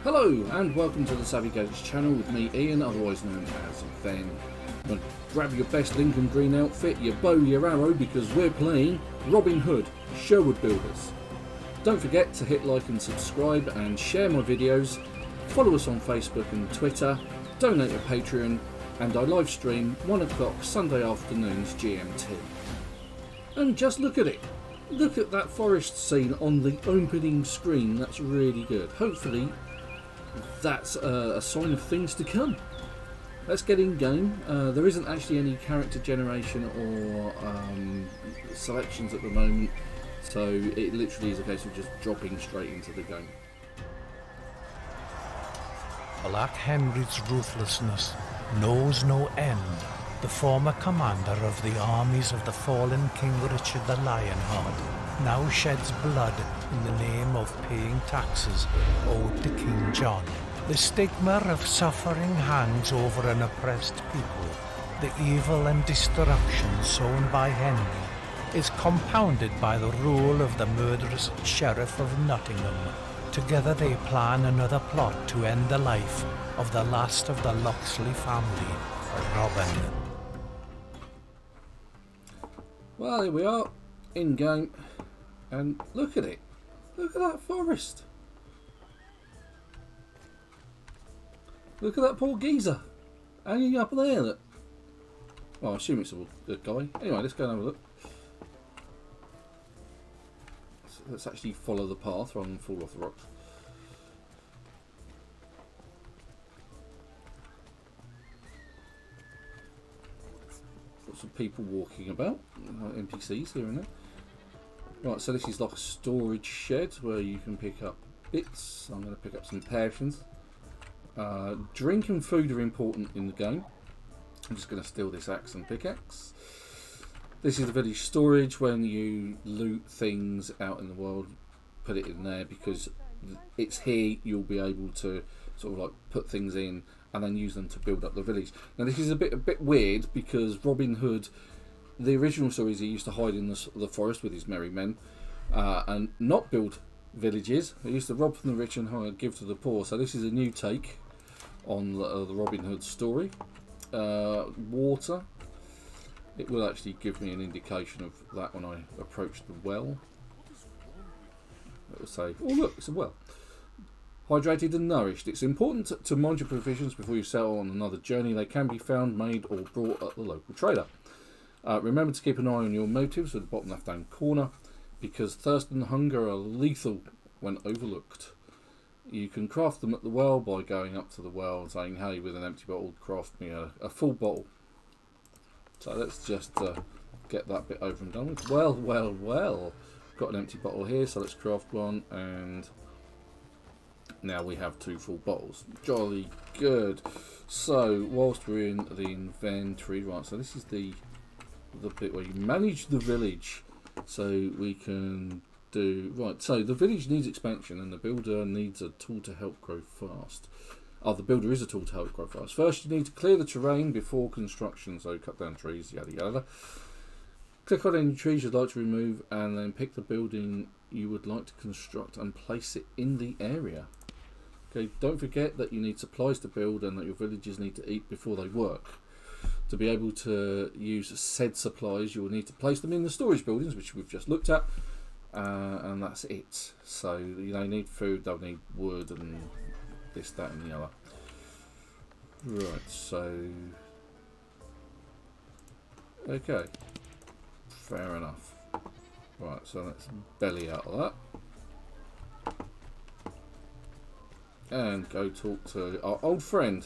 Hello and welcome to the Savvy Gadgets channel with me Ian, otherwise known as Ven. Grab your best Lincon green outfit, your bow, your arrow, because we're playing Robin Hood, Sherwood Builders. Don't forget to hit like and subscribe and share my videos, follow us on Facebook and Twitter, donate to Patreon, and I live stream 1 o'clock Sunday afternoons GMT. And just look at it. Look at that forest scene on the opening screen, that's really good. Hopefully that's a sign of things to come. Let's get in game. There isn't actually any character generation or selections at the moment, so it literally is a case of just dropping straight into the game. Black Henry's ruthlessness knows no end. The former commander of the armies of the fallen King Richard the Lionheart now sheds blood in the name of paying taxes owed to King John. The stigma of suffering hangs over an oppressed people. The evil and destruction sown by Henry is compounded by the rule of the murderous Sheriff of Nottingham. Together they plan another plot to end the life of the last of the Locksley family, Robin. Well, here we are, in game, and look at it. Look at that forest. Look at that poor geezer hanging up there. Look. Well, I assume it's a guy. Anyway, let's go and have a look. Let's actually follow the path rather than fall off the rocks. Lots of people walking about, NPCs here and there. Right, so this is like a storage shed where you can pick up bits. I'm going to pick up some potions. Drink and food are important in the game. I'm just going to steal this axe and pickaxe. This is the village storage. When you loot things out in the world, put it in there, because it's here you'll be able to sort of like put things in and then use them to build up the village. Now this is a bit weird, because Robin Hood, the original stories, he used to hide in the forest with his merry men and not build villages. He used to rob from the rich and give to the poor. So this is a new take on the Robin Hood story. Water. It will actually give me an indication of that when I approach the well. It will say, oh look, it's a well. Hydrated and nourished. It's important to mind your provisions before you set on another journey. They can be found, made or brought at the local trader. Remember to keep an eye on your motives at the bottom left hand corner, because thirst and hunger are lethal when overlooked. You can craft them at the well by going up to the well and saying, hey, with an empty bottle, craft me a full bottle. So let's just get that bit over and done with. Well. Got an empty bottle here, so let's craft one, and now we have 2 full bottles. Jolly good. So whilst we're in the inventory, right, so this is the bit where you manage the village. So we can do, right, so the village needs expansion and the builder needs a tool to help grow fast. Oh, the builder is a tool to help grow fast. First you need to clear the terrain before construction, so cut down trees, yada yada. Click on any trees you'd like to remove and then pick the building you would like to construct and place it in the area. Okay, don't forget that you need supplies to build and that your villagers need to eat before they work. To be able to use said supplies, you will need to place them in the storage buildings, which we've just looked at, and that's it. So they need food, they'll need wood and this, that and the other. Right, so okay, fair enough. Right, so let's belly out of that and go talk to our old friend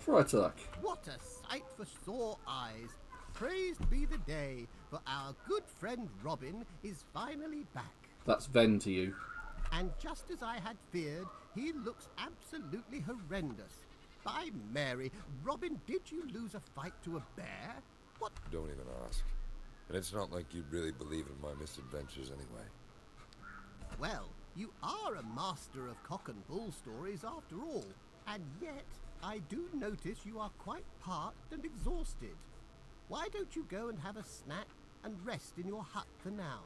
Freitag. What a sight for sore eyes! Praised be the day, for our good friend Robin is finally back. That's Ven to you. And just as I had feared, he looks absolutely horrendous. By Mary, Robin, did you lose a fight to a bear? What? Don't even ask. And it's not like you really believe in my misadventures anyway. Well, you are a master of cock and bull stories after all. And yet, I do notice you are quite parched and exhausted. Why don't you go and have a snack and rest in your hut for now?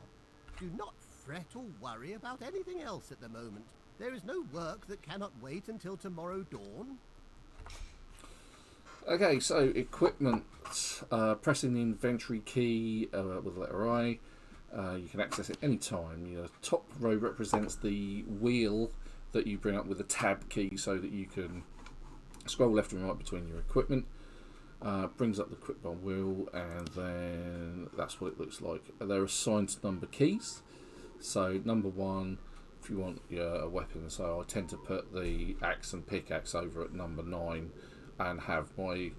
Do not fret or worry about anything else at the moment. There is no work that cannot wait until tomorrow dawn. Okay, so equipment. Pressing the inventory key with the letter I. You can access it anytime. Your top row represents the wheel that you bring up with a tab key so that you can scroll left and right between your equipment. Brings up the quick bar wheel, and then that's what it looks like. They're assigned number keys. So number 1, if you want your weapon, so I tend to put the axe and pickaxe over at number 9 and have my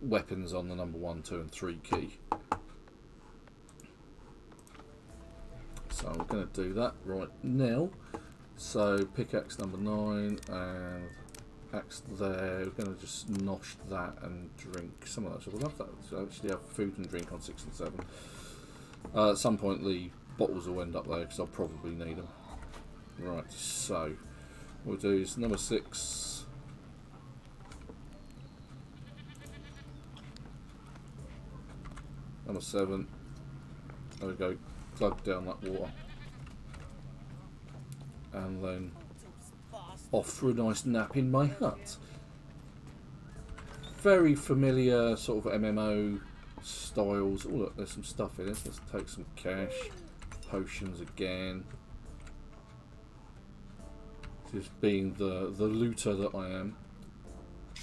weapons on the number 1, 2 and 3 key. So I'm going to do that right now. So pickaxe number 9 and axe there. We're going to just nosh that and drink some of that. So we'll have that. So actually have food and drink on 6 and 7. At some point the bottles will end up there because I'll probably need them. Right, so what we'll do is number 6. Number 7. There we go. Plug down that water. And then off for a nice nap in my hut. Very familiar sort of MMO styles. Oh look, there's some stuff in it. Let's take some cash. Potions again. Just being the looter that I am.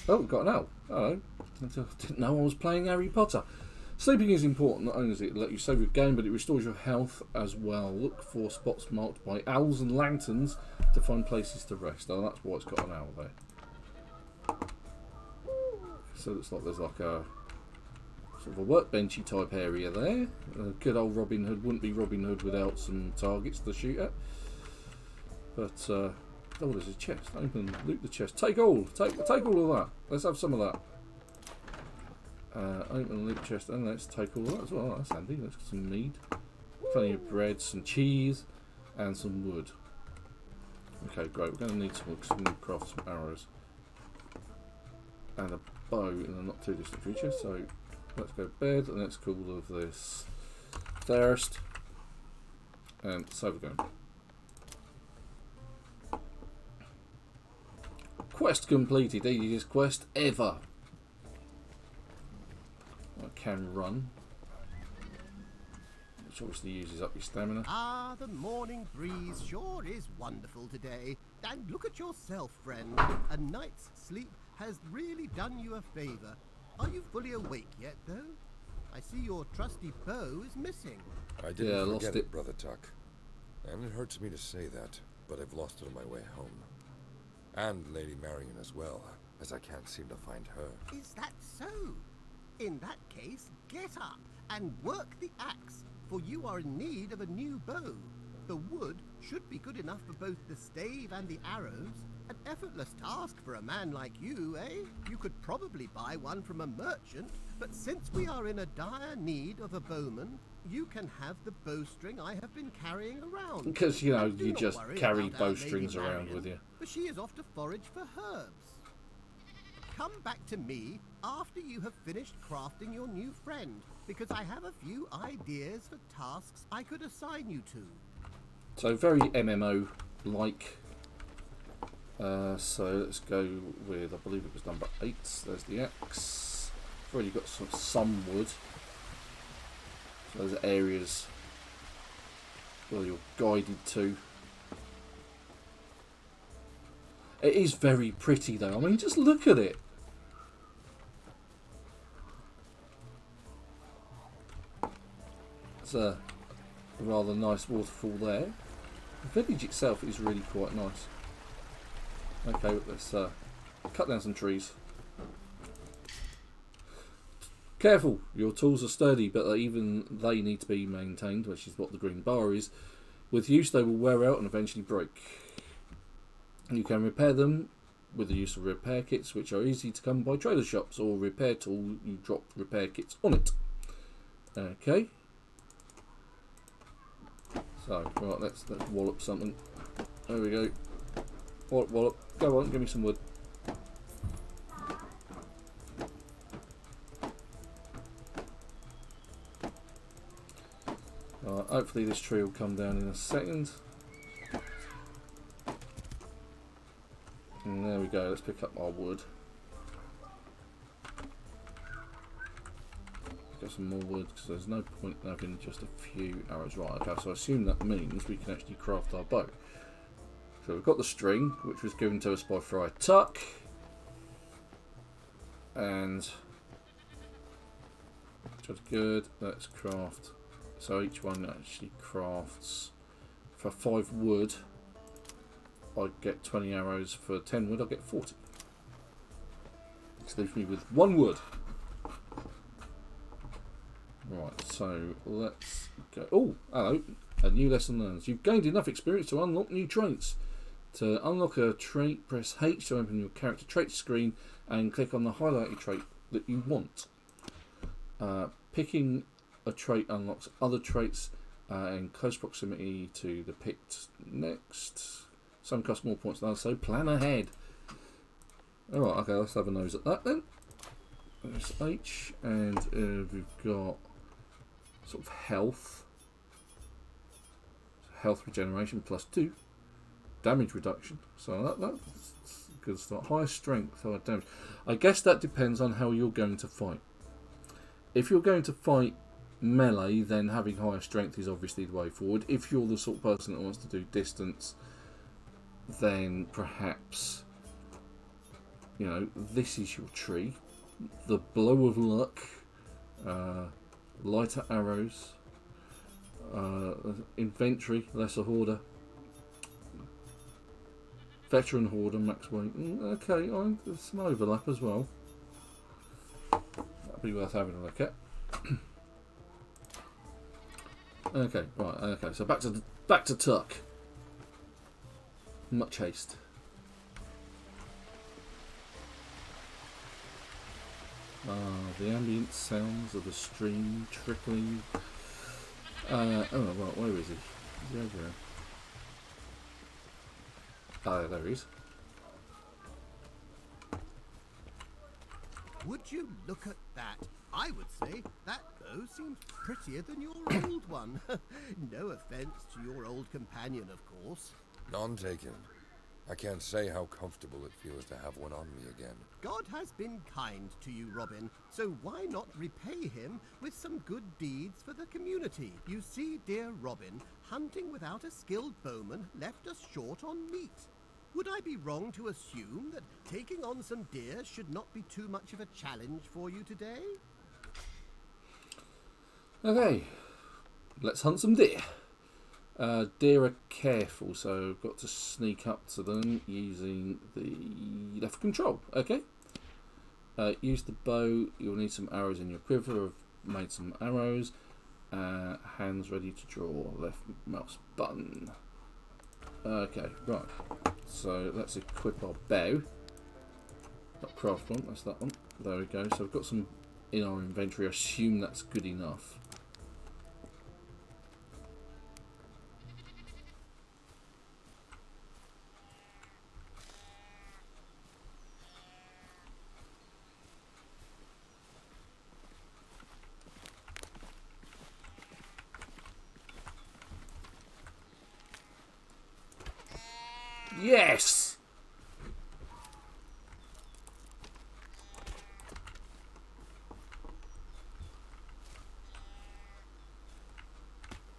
Oh, got an owl. Hello. Didn't know I was playing Harry Potter. Sleeping is important. Not only does it let you save your game, but it restores your health as well. Look for spots marked by owls and lanterns to find places to rest. Oh, that's why it's got an owl there. So it looks like there's like a sort of a workbenchy type area there. Good old Robin Hood wouldn't be Robin Hood without some targets to shoot at. But oh, there's a chest. Open, loot the chest. Take all of that. Let's have some of that. Open the loot chest and let's take all that as well. That's handy. Let's get some meat, plenty of bread, some cheese, and some wood. Okay, great. We're going to need some craft some arrows and a bow in the not too distant future. So let's go to bed and let's call all of this thirst and save again. Quest completed. Easiest quest ever. I can run, which obviously uses up your stamina. Ah, the morning breeze sure is wonderful today. And look at yourself, friend. A night's sleep has really done you a favour. Are you fully awake yet, though? I see your trusty bow is missing. I didn't lost forget it. it, Brother Tuck. And it hurts me to say that, but I've lost it on my way home. And Lady Marion as well, as I can't seem to find her. Is that so? In that case, get up and work the axe, for you are in need of a new bow. The wood should be good enough for both the stave and the arrows. An effortless task for a man like you, eh? You could probably buy one from a merchant, but since we are in a dire need of a bowman, you can have the bowstring I have been carrying around. Because, you know, Do you not just worry carry about our bowstrings Lady around Marion, with you. for she is off to forage for herbs. Come back to me after you have finished crafting your new friend, because I have a few ideas for tasks I could assign you to. So very MMO-like. So let's go with, I believe it was number 8. There's the axe. I've already got some wood. So there's areas where you're guided to. It is very pretty though. I mean, just look at it. It's a rather nice waterfall there. The village itself is really quite nice. Okay, let's cut down some trees. Careful, your tools are sturdy, but even they need to be maintained, which is what the green bar is. With use, they will wear out and eventually break. You can repair them with the use of repair kits, which are easy to come by trader shops, or repair tool, you drop repair kits on it. Okay. So, right, let's wallop something. There we go. Wallop. Go on, give me some wood. Right, hopefully this tree will come down in a second. And there we go, let's pick up our wood. Get some more wood, because there's no point in having just a few arrows. Right, okay, so I assume that means we can actually craft our bow. So we've got the string, which was given to us by Friar Tuck. And which was good. Let's craft. So each one actually crafts for 5 wood. I get 20 arrows. For 10 wood, I get 40. Which leaves me with 1 wood. Right, so let's go. Oh, hello. A new lesson learned. You've gained enough experience to unlock new traits. To unlock a trait, press H to open your character traits screen and click on the highlighted trait that you want. Picking a trait unlocks other traits in close proximity to the picked next. Some cost more points than others, so plan ahead. Alright, okay, let's have a nose at that then. There's H, and we've got sort of health. Health regeneration +2. Damage reduction. So that's a good start. Higher strength, higher damage. I guess that depends on how you're going to fight. If you're going to fight melee, then having higher strength is obviously the way forward. If you're the sort of person that wants to do distance, then perhaps, you know, this is your tree. The blow of luck, lighter arrows, inventory, lesser hoarder, veteran hoarder, max weight. Okay, there's some overlap as well. That'd be worth having a look at. Okay, right. Okay, so back to Tuck. Much haste. The ambient sounds of the stream trickling. Oh, right, where is he? Is he over here? Oh, there he is. Would you look at that? I would say that bow seems prettier than your old one. No offense to your old companion, of course. None taken. I can't say how comfortable it feels to have one on me again. God has been kind to you, Robin, so why not repay him with some good deeds for the community? You see, dear Robin, hunting without a skilled bowman left us short on meat. Would I be wrong to assume that taking on some deer should not be too much of a challenge for you today? Okay, let's hunt some deer. Deer are careful, so I've got to sneak up to them using the left control. Okay. Use the bow. You'll need some arrows in your quiver. I've made some arrows. Hands ready to draw. Left mouse button. Okay, right. So let's equip our bow. Not craft one. That's that one. There we go. So we've got some in our inventory. I assume that's good enough. Yes!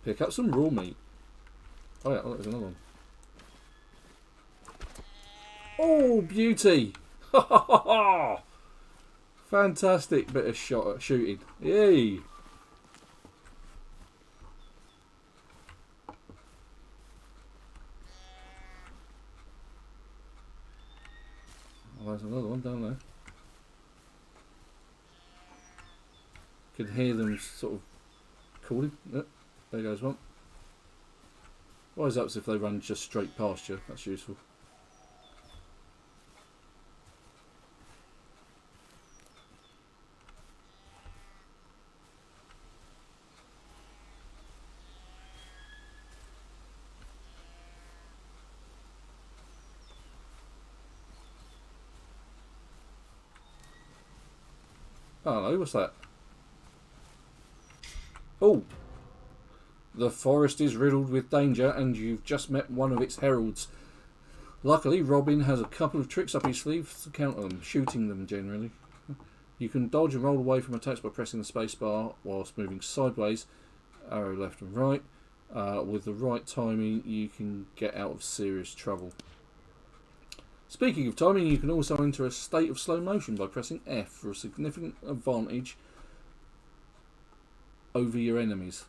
Pick up some raw meat. Oh yeah, oh, there's another one. Oh, beauty! Fantastic bit of shooting. Yay! Oh, there's another one down there. Could hear them sort of calling. Yep, there goes one. Wise ups if they run just straight past you. That's useful. Oh, hello, what's that? Oh! The forest is riddled with danger and you've just met one of its heralds. Luckily, Robin has a couple of tricks up his sleeve to counter them, shooting them generally. You can dodge and roll away from attacks by pressing the space bar whilst moving sideways, arrow left and right. With the right timing, you can get out of serious trouble. Speaking of timing, you can also enter a state of slow motion by pressing F for a significant advantage over your enemies.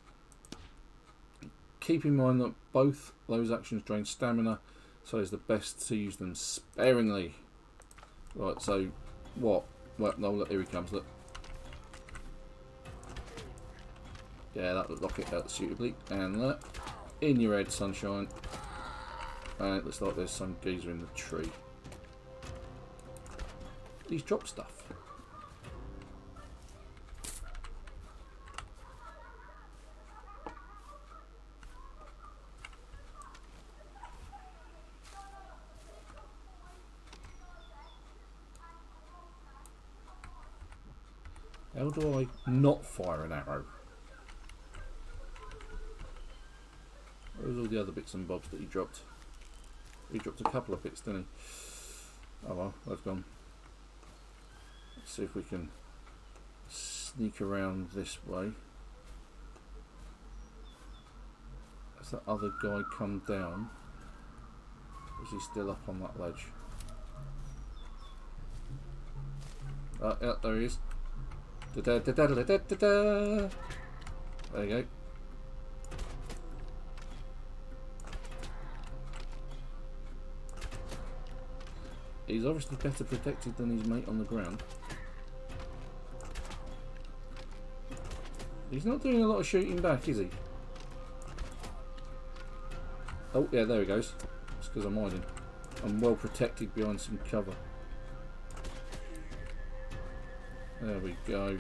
Keep in mind that both those actions drain stamina, so it's the best to use them sparingly. Right, so what? Well, no, look, here he comes, look. Yeah, that would lock it out suitably. And that. In your head, sunshine. And it looks like there's some geezer in the tree. He's dropped stuff. How do I not fire an arrow? Where's all the other bits and bobs that he dropped? He dropped a couple of bits, didn't he? Oh well, they've gone. Let's see if we can sneak around this way. Has that other guy come down? Or is he still up on that ledge? Yeah, there he is. Da -da -da -da -da -da -da. There you go. He's obviously better protected than his mate on the ground. He's not doing a lot of shooting back, is he? Oh, yeah, there he goes. It's because I'm hiding. I'm well protected behind some cover. There we go.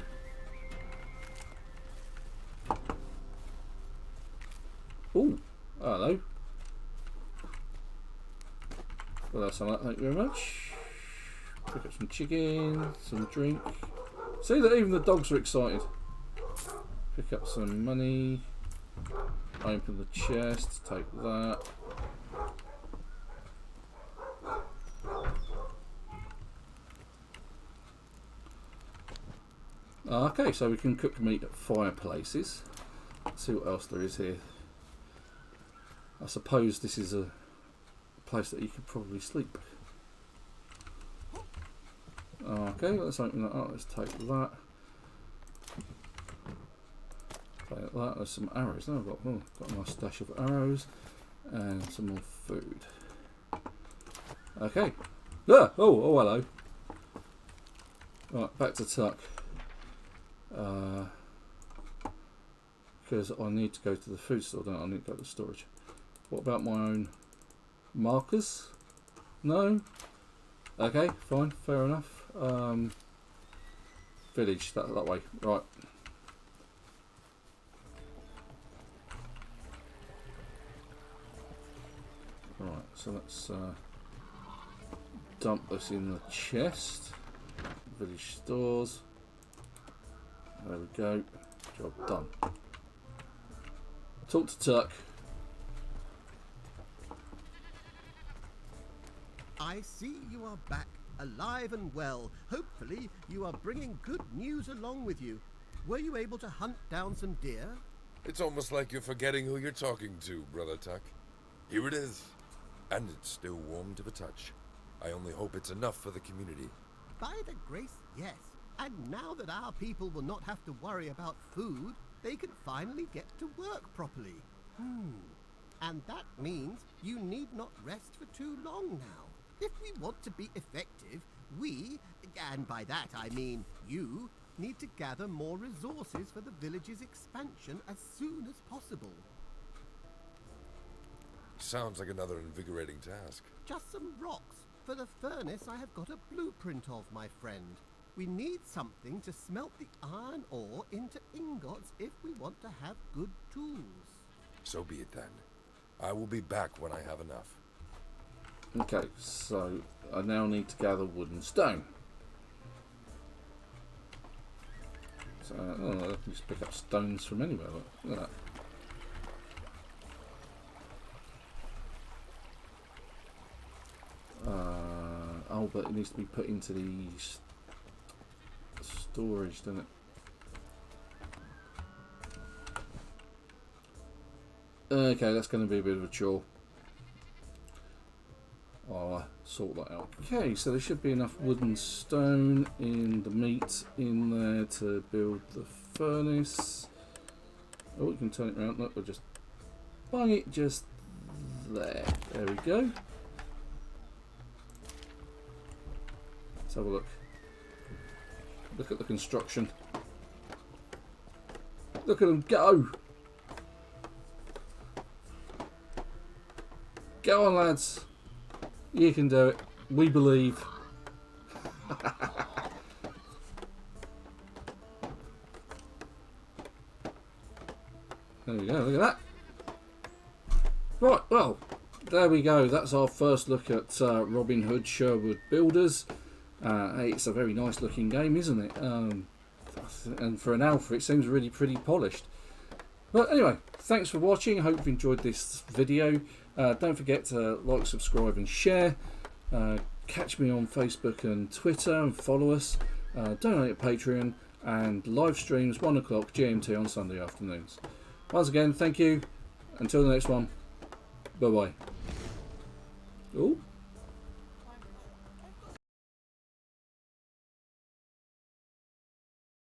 Ooh, hello. Well, that's all right, thank you very much. Pick up some chicken, some drink. See that even the dogs are excited. Pick up some money. Open the chest, take that. Okay, so we can cook meat at fireplaces. Let's see what else there is here. I suppose this is a place that you could probably sleep. Okay, let's open that up. Let's take that. Take that. There's some arrows. Now I've got a nice stash of arrows and some more food. Okay. Ah! Oh, hello. Right, back to Tuck. Because I need to go to the food store, don't I? I need to go to storage. What about my own markers? No? Okay, fine, fair enough. Village, that way. Right. Right, so let's dump this in the chest. Village stores. There we go. Job done. Talk to Tuck. I see you are back, alive and well. Hopefully you are bringing good news along with you. Were you able to hunt down some deer? It's almost like you're forgetting who you're talking to, Brother Tuck. Here it is. And it's still warm to the touch. I only hope it's enough for the community. By the grace, yes. And now that our people will not have to worry about food, they can finally get to work properly. And that means you need not rest for too long now. If we want to be effective, we, and by that I mean you, need to gather more resources for the village's expansion as soon as possible. Sounds like another invigorating task. Just some rocks. For the furnace I have got a blueprint of, my friend. We need something to smelt the iron ore into ingots if we want to have good tools. So be it then. I will be back when I have enough. Okay, so I now need to gather wood and stone. So I can just pick up stones from anywhere. Look at that. Oh, but it needs to be put into the storage, doesn't it? Okay, that's going to be a bit of a chore. I'll sort that out. Okay, so there should be enough wood and stone in the meat in there to build the furnace. Oh, we can turn it around. Look, we'll just bung it just there. There we go. Let's have a look. Look at the construction. Look at them go! Go on, lads. You can do it. We believe. There we go. Look at that. Right, well, there we go. That's our first look at Robin Hood Sherwood Builders. Hey, it's a very nice looking game, isn't it? And for an alpha, it seems really pretty polished. But anyway, thanks for watching. I hope you've enjoyed this video. Don't forget to like, subscribe and share. Catch me on Facebook and Twitter and follow us. Donate at Patreon and live streams 1 o'clock GMT on Sunday afternoons. Once again, thank you. Until the next one. Bye bye. Oh.